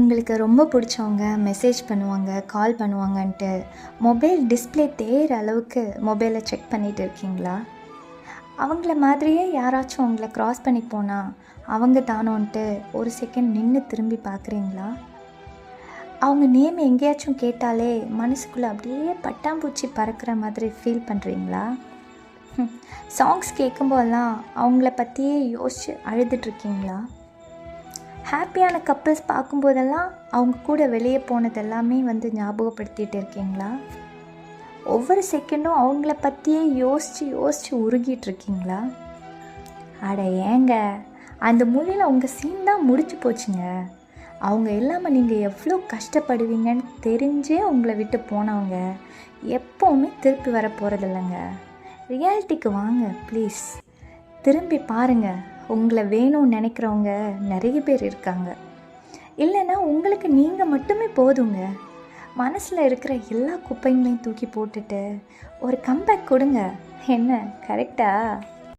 உங்களுக்கு ரொம்ப பிடிச்சவங்க மெசேஜ் பண்ணுவாங்க, கால் பண்ணுவாங்கன்ட்டு மொபைல் டிஸ்ப்ளே தேயிற அளவுக்கு மொபைலை செக் பண்ணிகிட்டு இருக்கீங்களா? அவங்கள மாதிரியே யாராச்சும் உங்களை க்ராஸ் பண்ணி போனால் அவங்க தானோன்ட்டு ஒரு செகண்ட் நின்று திரும்பி பார்க்குறீங்களா? அவங்க நேம் எங்கேயாச்சும் கேட்டாலே மனசுக்குள்ளே அப்படியே பட்டாம்பூச்சி பறக்கிற மாதிரி ஃபீல் பண்ணுறீங்களா? சாங்ஸ் கேட்கும்போதெல்லாம் அவங்கள பற்றியே யோசித்து அழுதுட்ருக்கீங்களா? ஹாப்பியான கப்புள்ஸ் பார்க்கும்போதெல்லாம் அவங்க கூட வெளியே போனது எல்லாமே ஞாபகப்படுத்திகிட்டு இருக்கீங்களா? ஒவ்வொரு செகண்டும் அவங்கள பற்றியே யோசித்து உருகிட்டு இருக்கீங்களா? அட ஏங்க, அந்த மூவியில் உங்கள் சீன் தான் முடிச்சு போச்சுங்க. அவங்க இல்லாமல் நீங்கள் எவ்வளோ கஷ்டப்படுவீங்கன்னு தெரிஞ்சே உங்களை விட்டு போனவங்க எப்போவுமே திருப்பி வர போகிறதில்லைங்க. ரியாலிட்டிக்கு வாங்க ப்ளீஸ். திரும்பி பாருங்கள், உங்களை வேணும்னு நினைக்கிறவங்க நிறைய பேர் இருக்காங்க. இல்லைன்னா உங்களுக்கு நீங்கள் மட்டுமே போதுங்க. மனசில் இருக்கிற எல்லா குப்பைங்களையும் தூக்கி போட்டுட்டு ஒரு கம்பேக் கொடுங்க. என்ன கரெக்டா?